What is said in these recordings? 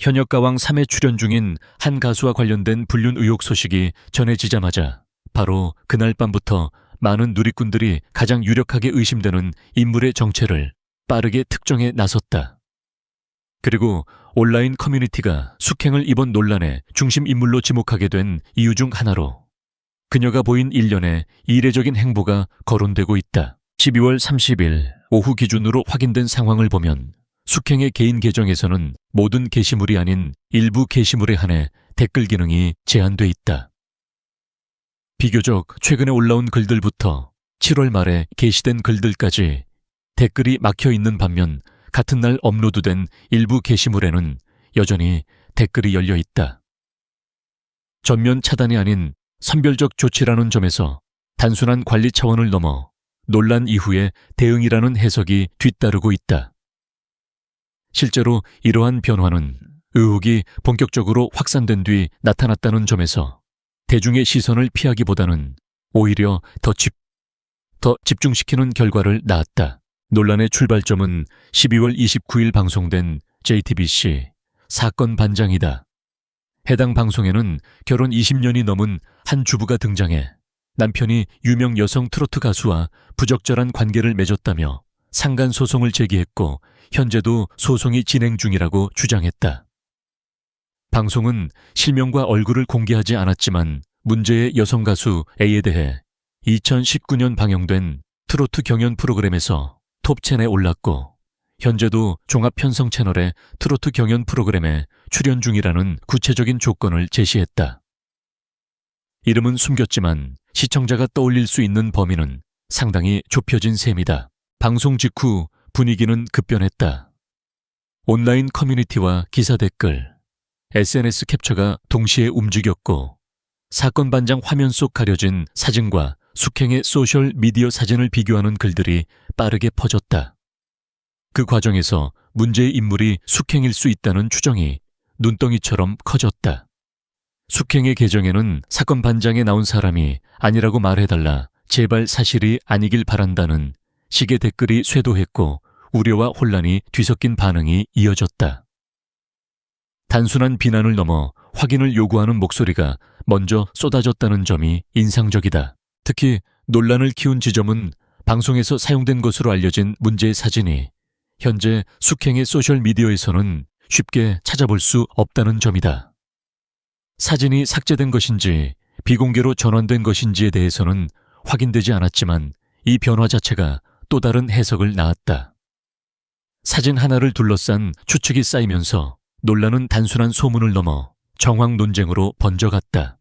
현역가왕 3회 출연 중인 한 가수와 관련된 불륜 의혹 소식이 전해지자마자 바로 그날 밤부터 많은 누리꾼들이 가장 유력하게 의심되는 인물의 정체를 빠르게 특정해 나섰다. 그리고 온라인 커뮤니티가 숙행을 이번 논란의 중심 인물로 지목하게 된 이유 중 하나로 그녀가 보인 일련의 이례적인 행보가 거론되고 있다. 12월 30일 오후 기준으로 확인된 상황을 보면 숙행의 개인 계정에서는 모든 게시물이 아닌 일부 게시물에 한해 댓글 기능이 제한돼 있다. 비교적 최근에 올라온 글들부터 7월 말에 게시된 글들까지 댓글이 막혀 있는 반면 같은 날 업로드된 일부 게시물에는 여전히 댓글이 열려 있다. 전면 차단이 아닌 선별적 조치라는 점에서 단순한 관리 차원을 넘어 논란 이후의 대응이라는 해석이 뒤따르고 있다. 실제로 이러한 변화는 의혹이 본격적으로 확산된 뒤 나타났다는 점에서 대중의 시선을 피하기보다는 오히려 더 집중시키는 결과를 낳았다. 논란의 출발점은 12월 29일 방송된 JTBC 사건 반장이다. 해당 방송에는 결혼 20년이 넘은 한 주부가 등장해 남편이 유명 여성 트로트 가수와 부적절한 관계를 맺었다며 상간소송을 제기했고 현재도 소송이 진행 중이라고 주장했다. 방송은 실명과 얼굴을 공개하지 않았지만 문제의 여성 가수 A에 대해 2019년 방영된 트로트 경연 프로그램에서 톱10에 올랐고 현재도 종합편성 채널의 트로트 경연 프로그램에 출연 중이라는 구체적인 조건을 제시했다. 이름은 숨겼지만 시청자가 떠올릴 수 있는 범위는 상당히 좁혀진 셈이다. 방송 직후 분위기는 급변했다. 온라인 커뮤니티와 기사 댓글, SNS 캡처가 동시에 움직였고 사건 반장 화면 속 가려진 사진과 숙행의 소셜 미디어 사진을 비교하는 글들이 빠르게 퍼졌다. 그 과정에서 문제의 인물이 숙행일 수 있다는 추정이 눈덩이처럼 커졌다. 숙행의 계정에는 사건 반장에 나온 사람이 아니라고 말해달라, 제발 사실이 아니길 바란다는 식의 댓글이 쇄도했고 우려와 혼란이 뒤섞인 반응이 이어졌다. 단순한 비난을 넘어 확인을 요구하는 목소리가 먼저 쏟아졌다는 점이 인상적이다. 특히 논란을 키운 지점은 방송에서 사용된 것으로 알려진 문제의 사진이 현재 숙행의 소셜미디어에서는 쉽게 찾아볼 수 없다는 점이다. 사진이 삭제된 것인지 비공개로 전환된 것인지에 대해서는 확인되지 않았지만 이 변화 자체가 또 다른 해석을 낳았다. 사진 하나를 둘러싼 추측이 쌓이면서 논란은 단순한 소문을 넘어 정황 논쟁으로 번져갔다.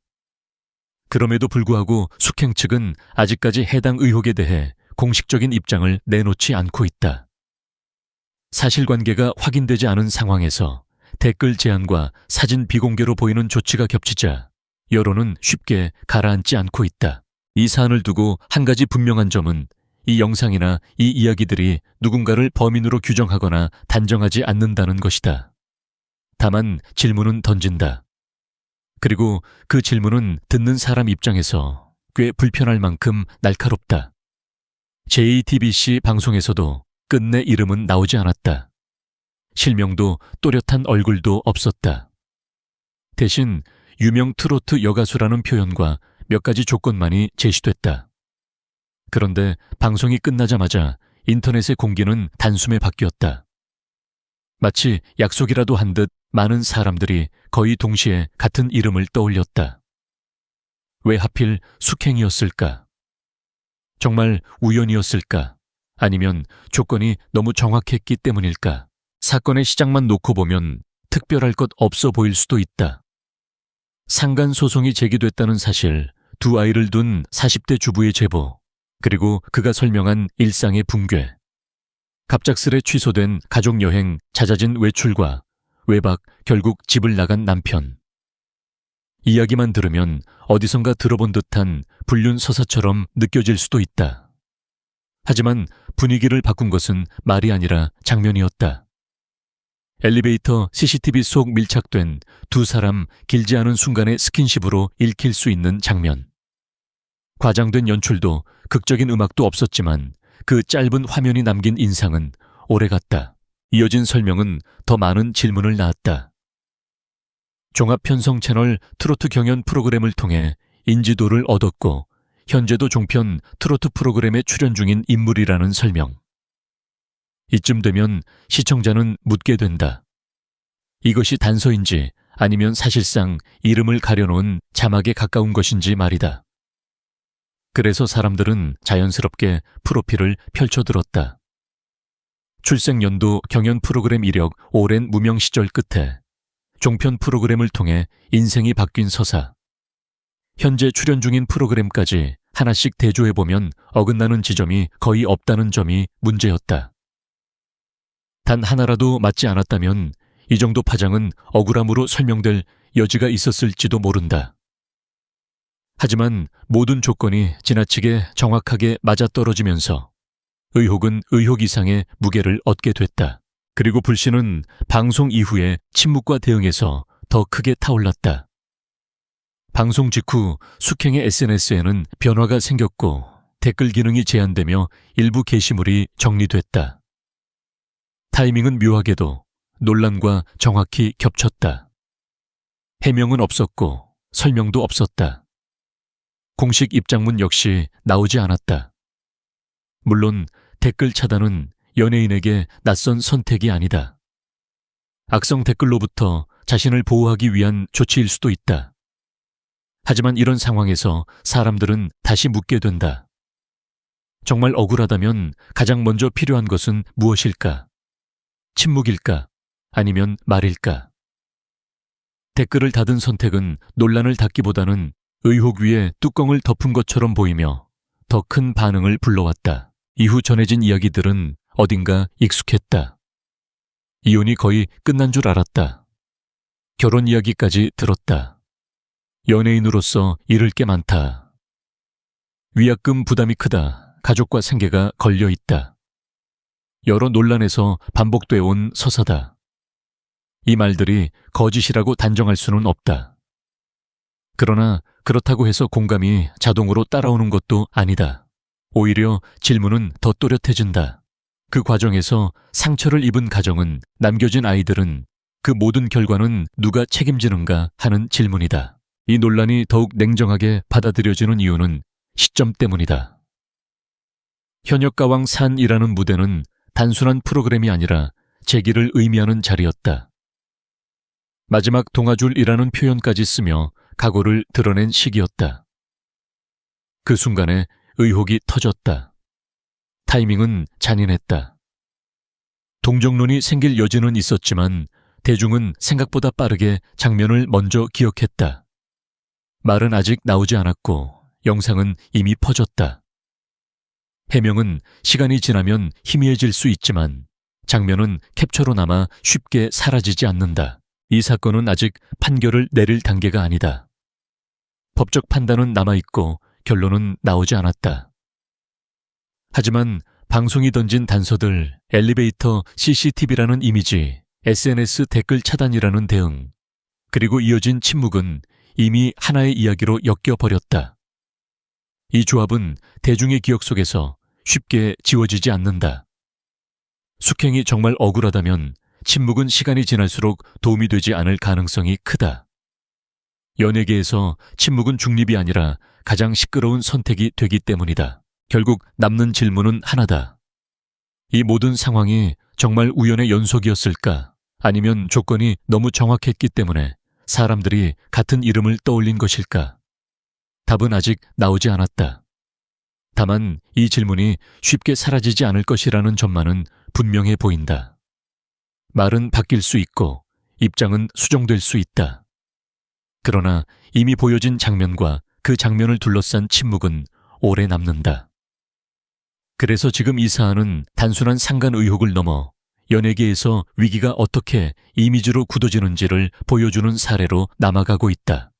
그럼에도 불구하고 숙행 측은 아직까지 해당 의혹에 대해 공식적인 입장을 내놓지 않고 있다. 사실관계가 확인되지 않은 상황에서 댓글 제한과 사진 비공개로 보이는 조치가 겹치자 여론은 쉽게 가라앉지 않고 있다. 이 사안을 두고 한 가지 분명한 점은 이 영상이나 이 이야기들이 누군가를 범인으로 규정하거나 단정하지 않는다는 것이다. 다만 질문은 던진다. 그리고 그 질문은 듣는 사람 입장에서 꽤 불편할 만큼 날카롭다. JTBC 방송에서도 끝내 이름은 나오지 않았다. 실명도 또렷한 얼굴도 없었다. 대신 유명 트로트 여가수라는 표현과 몇 가지 조건만이 제시됐다. 그런데 방송이 끝나자마자 인터넷의 공기는 단숨에 바뀌었다. 마치 약속이라도 한 듯 많은 사람들이 거의 동시에 같은 이름을 떠올렸다. 왜 하필 숙행이었을까? 정말 우연이었을까? 아니면 조건이 너무 정확했기 때문일까? 사건의 시작만 놓고 보면 특별할 것 없어 보일 수도 있다. 상간소송이 제기됐다는 사실, 두 아이를 둔 40대 주부의 제보, 그리고 그가 설명한 일상의 붕괴, 갑작스레 취소된 가족여행, 잦아진 외출과 외박, 결국 집을 나간 남편. 이야기만 들으면 어디선가 들어본 듯한 불륜 서사처럼 느껴질 수도 있다. 하지만 분위기를 바꾼 것은 말이 아니라 장면이었다. 엘리베이터 CCTV 속 밀착된 두 사람 길지 않은 순간의 스킨십으로 읽힐 수 있는 장면. 과장된 연출도 극적인 음악도 없었지만 그 짧은 화면이 남긴 인상은 오래갔다. 이어진 설명은 더 많은 질문을 낳았다. 종합편성 채널 트로트 경연 프로그램을 통해 인지도를 얻었고 현재도 종편 트로트 프로그램에 출연 중인 인물이라는 설명. 이쯤 되면 시청자는 묻게 된다. 이것이 단서인지 아니면 사실상 이름을 가려놓은 자막에 가까운 것인지 말이다. 그래서 사람들은 자연스럽게 프로필을 펼쳐들었다. 출생연도 경연 프로그램 이력 오랜 무명 시절 끝에 종편 프로그램을 통해 인생이 바뀐 서사. 현재 출연 중인 프로그램까지 하나씩 대조해보면 어긋나는 지점이 거의 없다는 점이 문제였다. 단 하나라도 맞지 않았다면 이 정도 파장은 억울함으로 설명될 여지가 있었을지도 모른다. 하지만 모든 조건이 지나치게 정확하게 맞아떨어지면서 의혹은 의혹 이상의 무게를 얻게 됐다. 그리고 불씨는 방송 이후에 침묵과 대응에서 더 크게 타올랐다. 방송 직후 숙행의 SNS에는 변화가 생겼고 댓글 기능이 제한되며 일부 게시물이 정리됐다. 타이밍은 묘하게도 논란과 정확히 겹쳤다. 해명은 없었고 설명도 없었다. 공식 입장문 역시 나오지 않았다. 물론 댓글 차단은 연예인에게 낯선 선택이 아니다. 악성 댓글로부터 자신을 보호하기 위한 조치일 수도 있다. 하지만 이런 상황에서 사람들은 다시 묻게 된다. 정말 억울하다면 가장 먼저 필요한 것은 무엇일까? 침묵일까? 아니면 말일까? 댓글을 닫은 선택은 논란을 닫기보다는 의혹 위에 뚜껑을 덮은 것처럼 보이며 더 큰 반응을 불러왔다. 이후 전해진 이야기들은 어딘가 익숙했다. 이혼이 거의 끝난 줄 알았다. 결혼 이야기까지 들었다. 연예인으로서 잃을 게 많다. 위약금 부담이 크다. 가족과 생계가 걸려 있다. 여러 논란에서 반복되어 온 서사다. 이 말들이 거짓이라고 단정할 수는 없다. 그러나 그렇다고 해서 공감이 자동으로 따라오는 것도 아니다. 오히려 질문은 더 또렷해진다. 그 과정에서 상처를 입은 가정은, 남겨진 아이들은, 그 모든 결과는 누가 책임지는가 하는 질문이다. 이 논란이 더욱 냉정하게 받아들여지는 이유는 시점 때문이다. 현역가왕 산이라는 무대는 단순한 프로그램이 아니라 재기를 의미하는 자리였다. 마지막 동아줄이라는 표현까지 쓰며 각오를 드러낸 시기였다. 그 순간에 의혹이 터졌다. 타이밍은 잔인했다. 동정론이 생길 여지는 있었지만 대중은 생각보다 빠르게 장면을 먼저 기억했다. 말은 아직 나오지 않았고 영상은 이미 퍼졌다. 해명은 시간이 지나면 희미해질 수 있지만 장면은 캡처로 남아 쉽게 사라지지 않는다. 이 사건은 아직 판결을 내릴 단계가 아니다. 법적 판단은 남아있고 결론은 나오지 않았다. 하지만 방송이 던진 단서들, 엘리베이터 CCTV라는 이미지, SNS 댓글 차단이라는 대응, 그리고 이어진 침묵은 이미 하나의 이야기로 엮여버렸다. 이 조합은 대중의 기억 속에서 쉽게 지워지지 않는다. 숙행이 정말 억울하다면 침묵은 시간이 지날수록 도움이 되지 않을 가능성이 크다. 연예계에서 침묵은 중립이 아니라 가장 시끄러운 선택이 되기 때문이다. 결국 남는 질문은 하나다. 이 모든 상황이 정말 우연의 연속이었을까? 아니면 조건이 너무 정확했기 때문에 사람들이 같은 이름을 떠올린 것일까? 답은 아직 나오지 않았다. 다만 이 질문이 쉽게 사라지지 않을 것이라는 점만은 분명해 보인다. 말은 바뀔 수 있고 입장은 수정될 수 있다. 그러나 이미 보여진 장면과 그 장면을 둘러싼 침묵은 오래 남는다. 그래서 지금 이 사안은 단순한 상간 의혹을 넘어 연예계에서 위기가 어떻게 이미지로 굳어지는지를 보여주는 사례로 남아가고 있다.